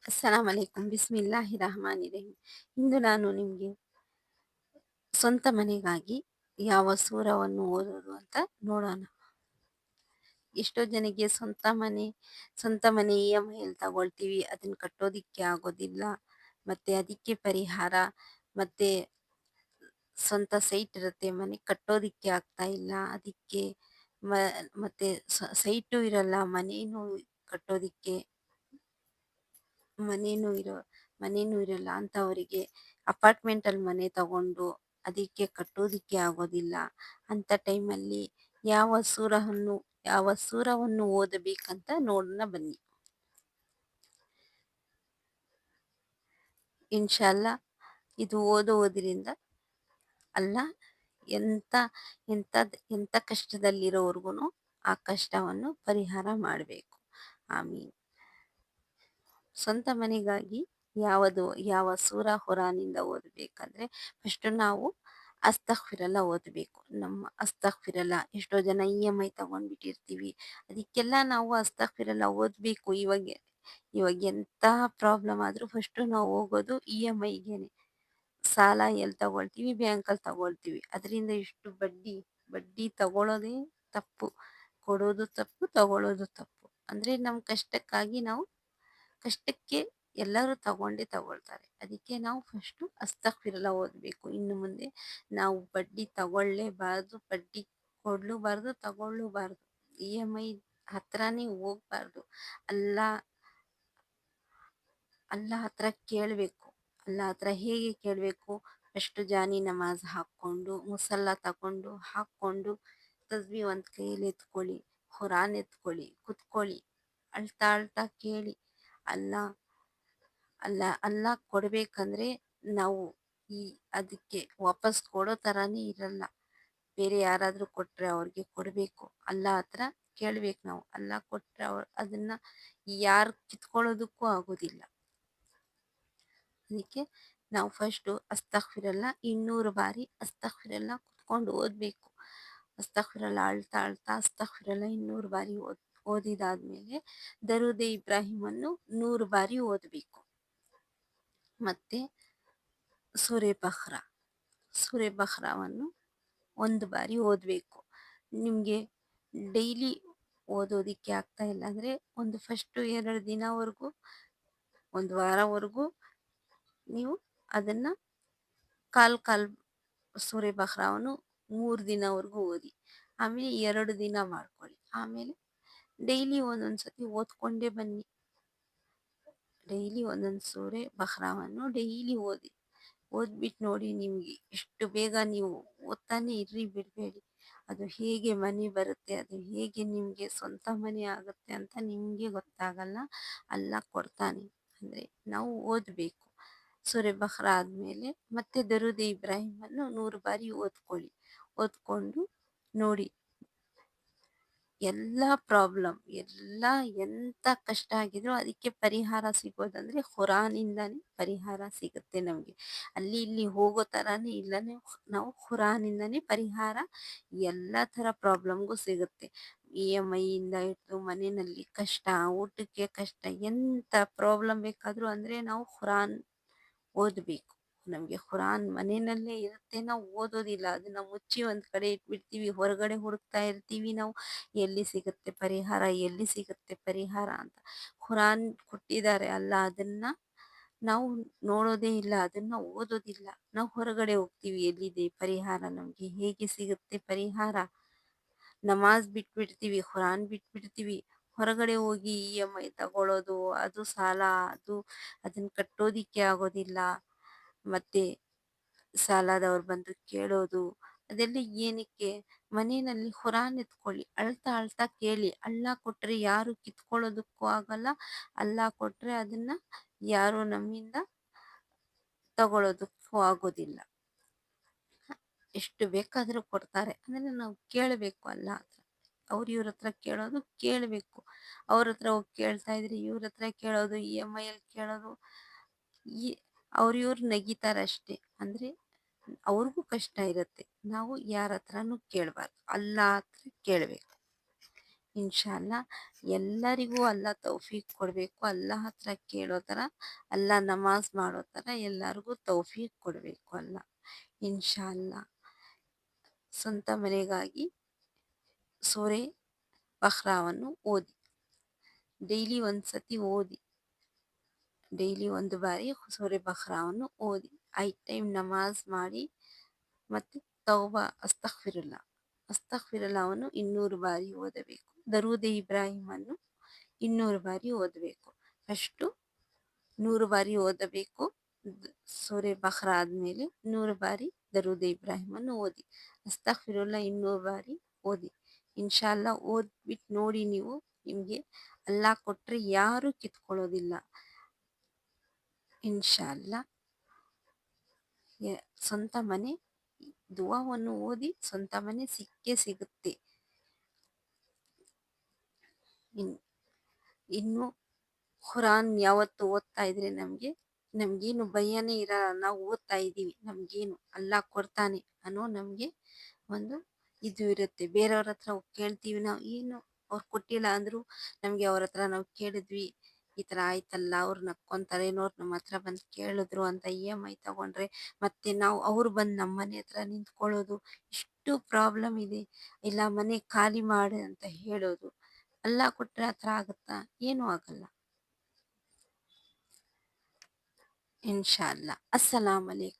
ಅಸ್ಸಲಾಮ್ ಅಲೈಕುಂ ಬಿಸ್ಮಿಲ್ಲಾಹಿ ರಹಮಾನಿ ರಹೀಂ. ಇಂದು ನಾನು ನಿಮಗೆ ಸ್ವಂತ ಮನೆಗಾಗಿ ಯಾವ ಸೂರವನ್ನು ಓದೋದು ಅಂತ ನೋಡೋಣ. ಎಷ್ಟೋ ಜನಕ್ಕೆ ಸ್ವಂತ ಮನೆ EMI ಅಲ್ಲಿ ತಗೊಳ್ತೀವಿ, ಅದನ್ನ ಕಟ್ಟೋದಿಕ್ಕೆ ಆಗೋದಿಲ್ಲ. ಮತ್ತೆ ಅದಕ್ಕೆ ಪರಿಹಾರ, ಮತ್ತೆ ಸ್ವಂತ ಸೈಟ್ ಇರುತ್ತೆ, ಮನೆ ಕಟ್ಟೋದಿಕ್ಕೆ ಆಗ್ತಾ ಇಲ್ಲ. ಅದಕ್ಕೆ ಮತ್ತೆ ಸೈಟು ಇರಲ್ಲ, ಕಟ್ಟೋದಿಕ್ಕೆ ಮನೇನೂ ಇರೋ ಮನೇನೂ ಇರಲ್ಲ ಅಂಥವರಿಗೆ ಅಪಾರ್ಟ್ಮೆಂಟಲ್ಲಿ ಮನೆ ತಗೊಂಡು ಅದಕ್ಕೆ ಕಟ್ಟೋದಿಕ್ಕೆ ಆಗೋದಿಲ್ಲ. ಅಂಥ ಟೈಮಲ್ಲಿ ಯಾವ ಸೂರವನ್ನು ಓದಬೇಕಂತ ನೋಡೋಣ ಬನ್ನಿ. ಇನ್ಶಾಲ್ಲಾ ಇದು ಓದುವುದರಿಂದ ಅಲ್ಲಾಹ್ ಎಂಥ ಎಂಥ ಕಷ್ಟದಲ್ಲಿರೋರ್ಗು ಆ ಕಷ್ಟವನ್ನು ಪರಿಹಾರ ಮಾಡಬೇಕು. ಆಮೀನ್. ಸ್ವಂತ ಮನೆಗಾಗಿ ಯಾವ ಸೂರ ಹುರಾನಿಂದ ಓದಬೇಕಂದ್ರೆ ಫಸ್ಟ್ ನಾವು ಅಸ್ತಗ್ಫಿರಲ್ಲ ಓದಬೇಕು. ನಮ್ಮ ಅಸ್ತಗ್ಫಿರಲ್ಲ ಎಷ್ಟೋ ಜನ EMI ತಗೊಂಡ್ಬಿಟ್ಟಿರ್ತೀವಿ, ಅದಕ್ಕೆಲ್ಲ ನಾವು ಅಸ್ತಗ್ಫಿರಲ್ಲ ಓದಬೇಕು. ಇವಾಗ ಎಂತಹ ಪ್ರಾಬ್ಲಮ್ ಆದರೂ ಫಸ್ಟ್ ನಾವು ಹೋಗೋದು EMIಗೆನೆ. ಸಾಲ ಎಲ್ಲಿ ತಗೊಳ್ತೀವಿ? ಬ್ಯಾಂಕಲ್ಲಿ ತಗೊಳ್ತೀವಿ. ಅದರಿಂದ ಇಷ್ಟು ಬಡ್ಡಿ ತಗೊಳ್ಳೋದೇ ತಪ್ಪು, ಕೊಡೋದು ತಪ್ಪು, ತಗೊಳ್ಳೋದು ತಪ್ಪು. ಅಂದರೆ ನಮ್ಮ ಕಷ್ಟಕ್ಕೆ ಎಲ್ಲರೂ ತಗೊಂಡೇ ತಗೊಳ್ತಾರೆ. ಅದಕ್ಕೆ ನಾವು ಫಸ್ಟು ಅಸ್ತಗ್ಫಿರುಲ್ಲಾ ಓದಬೇಕು. ಇನ್ನು ಮುಂದೆ ನಾವು ಬಡ್ಡಿ ತಗೊಳ್ಳೇಬಾರ್ದು, ಬಡ್ಡಿ ಕೊಡಲೂಬಾರ್ದು, ತಗೊಳ್ಳೂಬಾರ್ದು. EMI ಹತ್ರನೇ ಹೋಗ್ಬಾರ್ದು. ಅಲ್ಲ ಹತ್ರ ಕೇಳಬೇಕು. ಅಲ್ಲ ಹತ್ರ ಹೇಗೆ ಕೇಳಬೇಕು? ಫಸ್ಟು ಜಾನಿ ನಮಾಜ್ ಹಾಕ್ಕೊಂಡು, ಮುಸಲ್ಲ ತಗೊಂಡು ಹಾಕ್ಕೊಂಡು, ತಸ್ಬಿ ಒಂದು ಕೈಯಲ್ಲಿ ಎತ್ಕೊಳ್ಳಿ, ಖುರಾನ್ ಎತ್ಕೊಳ್ಳಿ, ಕುತ್ಕೊಳ್ಳಿ, ಅಳ್ತಾ ಅಳ್ತಾ ಕೇಳಿ. ಅಲ್ಲ ಅಲ್ಲ ಕೊಡಬೇಕಂದ್ರೆ ನಾವು ಅದಕ್ಕೆ ವಾಪಸ್ ಕೊಡೋ ಥರನೇ ಇರಲ್ಲ. ಬೇರೆ ಯಾರಾದರೂ ಕೊಟ್ಟರೆ ಅವ್ರಿಗೆ ಕೊಡಬೇಕು. ಅಲ್ಲ ಹತ್ರ ಕೇಳಬೇಕು ನಾವು. ಅಲ್ಲ ಕೊಟ್ಟರೆ ಅದನ್ನು ಯಾರು ಕಿತ್ಕೊಳ್ಳೋದಕ್ಕೂ ಆಗೋದಿಲ್ಲ. ಅದಕ್ಕೆ ನಾವು ಫಸ್ಟು ಅಸ್ತಗ್ಫಿರಲ್ಲ 200 ಬಾರಿ ಅಸ್ತಗ್ಫಿರಲ್ಲ ಕುತ್ಕೊಂಡು ಓದಬೇಕು. ಅಸ್ತಗ್ಫಿರಲ್ಲ ಅಳ್ತಾ ಅಳ್ತಾ ಅಸ್ತಗ್ಫಿರಲ್ಲ 200 ಬಾರಿ ಓದಿದಾದ್ಮೇಲೆ ದರೂದೆ ಇಬ್ರಾಹಿಮನ್ನು 100 ಬಾರಿ ಓದಬೇಕು. ಮತ್ತು ಸೂರೆ ಬಖ್ರಾವನ್ನು 1 ಬಾರಿ ಓದಬೇಕು. ನಿಮಗೆ ಡೈಲಿ ಓದೋದಕ್ಕೆ ಆಗ್ತಾ ಇಲ್ಲ ಅಂದರೆ ಫಸ್ಟು 2 ದಿನವರೆಗೂ, 1 ವಾರವರೆಗೂ ನೀವು ಅದನ್ನು ಕಾಲ್ ಸೂರೆ ಬಖ್ರಾವನ್ನು 3 ದಿನವರೆಗೂ ಓದಿ. ಆಮೇಲೆ 2 ದಿನ ಮಾಡ್ಕೊಳ್ಳಿ. ಆಮೇಲೆ ಡೈಲಿ ಒಂದೊಂದು ಸತಿ ಓದ್ಕೊಂಡೇ ಬನ್ನಿ. ಡೈಲಿ ಒಂದೊಂದು ಸೂರೆ ಬಖ್ರಾವನ್ನು ಡೈಲಿ ಓದ್ಬಿಟ್ಟು ನೋಡಿ. ನಿಮಗೆ ಎಷ್ಟು ಬೇಗ ನೀವು ಓದ್ತಾನೆ ಇರ್ರಿ, ಬಿಡಬೇಡಿ. ಅದು ಹೇಗೆ ಮನೆ ಬರುತ್ತೆ, ಅದು ಹೇಗೆ ನಿಮಗೆ ಸ್ವಂತ ಮನೆ ಆಗುತ್ತೆ ಅಂತ ನಿಮಗೆ ಗೊತ್ತಾಗಲ್ಲ. ಅಲ್ಲ ಕೊಡ್ತಾನೆ. ಅಂದರೆ ನಾವು ಓದಬೇಕು. ಸೂರೆ ಬಖ್ರಾ ಆದಮೇಲೆ ಮತ್ತೆ ದರೂದೆ ಇಬ್ರಾಹಿಮನ್ನು 100 ಬಾರಿ ಓದ್ಕೊಂಡು ನೋಡಿ. ಎಲ್ಲ ಪ್ರಾಬ್ಲಮ್ ಎಂಥ ಕಷ್ಟ ಆಗಿದ್ರು ಅದಕ್ಕೆ ಪರಿಹಾರ ಸಿಗೋದಂದ್ರೆ ಖುರಾನಿಂದಾನೇ ಪರಿಹಾರ ಸಿಗುತ್ತೆ ನಮಗೆ. ಅಲ್ಲಿ ಇಲ್ಲಿ ಹೋಗೋ ಥರನೇ ಇಲ್ಲನೇ ನಾವು ಖುರಾನಿಂದಾನೇ ಪರಿಹಾರ ಎಲ್ಲ ಥರ ಪ್ರಾಬ್ಲಮ್ಗೂ ಸಿಗುತ್ತೆ. EMI ಇಂದ ಹಿಡಿದು ಮನೆಯಲ್ಲಿ ಕಷ್ಟ, ಊಟಕ್ಕೆ ಕಷ್ಟ, ಎಂಥ ಪ್ರಾಬ್ಲಮ್ ಬೇಕಾದರೂ ಅಂದರೆ ನಾವು ಖುರಾನ್ ಓದಬೇಕು. ನಮಗೆ ಖುರಾನ್ ಮನೆಯಲ್ಲೇ ಇರುತ್ತೆ, ನಾವು ಓದೋದಿಲ್ಲ. ಅದನ್ನು ಮುಚ್ಚಿ ಒಂದು ಕಡೆ ಇಟ್ಬಿಡ್ತೀವಿ, ಹೊರಗಡೆ ಹುಡುಕ್ತಾ ಇರ್ತೀವಿ ನಾವು, ಎಲ್ಲಿ ಸಿಗುತ್ತೆ ಪರಿಹಾರ ಅಂತ. ಖುರಾನ್ ಕೊಟ್ಟಿದ್ದಾರೆ ಅಲ್ಲ, ಅದನ್ನು ನಾವು ನೋಡೋದೇ ಇಲ್ಲ, ಅದನ್ನು ಓದೋದಿಲ್ಲ. ನಾವು ಹೊರಗಡೆ ಹೋಗ್ತೀವಿ, ಎಲ್ಲಿದೆ ಪರಿಹಾರ, ನಮಗೆ ಹೇಗೆ ಸಿಗುತ್ತೆ ಪರಿಹಾರ? ನಮಾಜ್ ಬಿಟ್ಬಿಡ್ತೀವಿ, ಖುರಾನ್ ಬಿಟ್ಬಿಡ್ತೀವಿ, ಹೊರಗಡೆ ಹೋಗಿ EMI ತಗೊಳ್ಳೋದು, ಅದು ಸಾಲ, ಅದನ್ನು ಕಟ್ಟೋದಿಕ್ಕೆ ಆಗೋದಿಲ್ಲ. ಮತ್ತೆ ಸಾಲದವ್ರು ಬಂದು ಕೇಳೋದು, ಅದೆಲ್ಲ ಏನಕ್ಕೆ? ಮನೆಯಲ್ಲಿ ಖುರಾನ್ ಎತ್ಕೊಳ್ಳಿ, ಅಳ್ತಾ ಅಳ್ತಾ ಕೇಳಿ. ಅಲ್ಲ ಕೊಟ್ಟರೆ ಯಾರು ಕಿತ್ಕೊಳ್ಳೋದಕ್ಕೂ ಆಗಲ್ಲ. ಅಲ್ಲ ಕೊಟ್ಟರೆ ಅದನ್ನು ಯಾರು ನಮ್ಮಿಂದ ತಗೊಳ್ಳೋದಕ್ಕೂ ಆಗೋದಿಲ್ಲ. ಎಷ್ಟು ಬೇಕಾದರೂ ಕೊಡ್ತಾರೆ. ಅಂದರೆ ನಾವು ಕೇಳಬೇಕು ಅಲ್ಲ ಹತ್ರ. ಇವ್ರ ಹತ್ರ ಕೇಳಬೇಕು. ಅವ್ರ ಹತ್ರ ಹೋಗಿ ಕೇಳ್ತಾ ಇದ್ರೆ ಇವ್ರ ಹತ್ರ ಕೇಳೋದು, EMIಯಲ್ಲಿ ಕೇಳೋದು, ಇವ್ರು ನಗಿತಾರಷ್ಟೇ. ಅಂದರೆ ಅವ್ರಿಗೂ ಕಷ್ಟ ಇರುತ್ತೆ. ನಾವು ಯಾರ ಹತ್ರನೂ ಕೇಳಬಾರ್ದು, ಅಲ್ಲ ಹತ್ರ ಕೇಳಬೇಕು. ಇನ್ಶಾ ಅಲ್ಲ ಎಲ್ಲರಿಗೂ ಅಲ್ಲ ತೌಫೀಕ್ ಕೊಡಬೇಕು. ಅಲ್ಲ ಹತ್ರ ಕೇಳೋ ಥರ, ಅಲ್ಲ ನಮಾಜ್ ಮಾಡೋ ಥರ ಎಲ್ಲರಿಗೂ ತೌಫೀಕ್ ಕೊಡಬೇಕು ಅಲ್ಲ. ಇನ್ಶಾ ಅಲ್ಲ. ಸ್ವಂತ ಮನೆಗಾಗಿ ಸೂರೆ ಬಖ್ರಾವನ್ನು ಓದಿ. ಡೈಲಿ ಒಂದು ಸತಿ ಓದಿ. ಡೈಲಿ ಒಂದು ಬಾರಿ ಸೂರೆ ಬಖ್ರಾವನ್ನು ಓದಿ. 5 ಟೈಮ್ ನಮಾಜ್ ಮಾಡಿ ಮತ್ತು ತೌಬಾ ಅಸ್ತಗ್ಫಿರುಲ್ಲಾಹವನ್ನು 200 ಬಾರಿ ಓದಬೇಕು. ದರೂದ್ ಇಬ್ರಾಹಿಮನ್ನು 200 ಬಾರಿ ಓದಬೇಕು. ಫಸ್ಟು 100 ಬಾರಿ ಓದಬೇಕು. ಸೂರೆ ಬಖ್ರಾ ಆದಮೇಲೆ 100 ಬಾರಿ ದರೂದ್ ಇಬ್ರಾಹಿಮನ್ನು ಓದಿ. ಅಸ್ತಗ್ಫಿರುಲ್ಲಾ 200 ಬಾರಿ ಓದಿ. ಇನ್ಶಾ ಅಲ್ಲ ಓದ್ಬಿಟ್ಟು ನೋಡಿ ನೀವು, ನಿಮಗೆ ಅಲ್ಲಾ ಕೊಟ್ಟರೆ ಯಾರೂ ಕಿತ್ಕೊಳ್ಳೋದಿಲ್ಲ. ಇನ್ಶಾ ಅಲ್ಲ. ಸ್ವಂತ ಮನೆ ದುವಾವನ್ನು ಓದಿ ಸ್ವಂತ ಮನೆ ಸಿಕ್ಕೇ ಸಿಗುತ್ತೆ. ಇನ್ನು ಖುರಾನ್ ಯಾವತ್ತು ಓದ್ತಾ ಇದ್ರೆ ನಮ್ಗೇನು ಭಯನೇ ಇರಲ್ಲ. ನಾವು ಓದ್ತಾ ಇದ್ದೀವಿ, ನಮ್ಗೇನು ಅಲ್ಲಾ ಕೊಡ್ತಾನೆ ಅನ್ನೋ ನಮಗೆ ಒಂದು ಇದು ಇರುತ್ತೆ. ಬೇರೆಯವ್ರ ಹತ್ರ ಹೋಗಿ ಕೇಳ್ತೀವಿ ನಾವು, ಏನು ಅವ್ರು ಕೊಟ್ಟಿಲ್ಲ ಅಂದರೂ ನಮಗೆ ಅವ್ರ ಹತ್ರ ನಾವು ಕೇಳಿದ್ವಿ, ಈ ಥರ ಆಯ್ತಲ್ಲ, ಅವ್ರು ನಕ್ಕೊಂತಾರೇನೋ, ಅವ್ರು ನಮ್ಮ ಹತ್ರ ಬಂದು ಕೇಳಿದ್ರು ಅಂತ EMI ತಗೊಂಡ್ರೆ ಮತ್ತೆ ನಾವು ಅವ್ರು ಬಂದು ನಮ್ಮ ಮನೆ ಹತ್ರ ನಿಂತ್ಕೊಳ್ಳೋದು, ಇಷ್ಟು ಪ್ರಾಬ್ಲಮ್ ಇದೆ. ಇಲ್ಲ ಮನೆ ಖಾಲಿ ಮಾಡು ಅಂತ ಹೇಳೋದು. ಅಲ್ಲಾ ಕೊಟ್ರೆ ಆ ಥರ ಆಗುತ್ತಾ? ಏನೂ ಆಗಲ್ಲ. ಇನ್ಶಾ ಅಲ್ಲ. ಅಸ್ಸಲಾಮ್ ಅಲೈಕುಂ.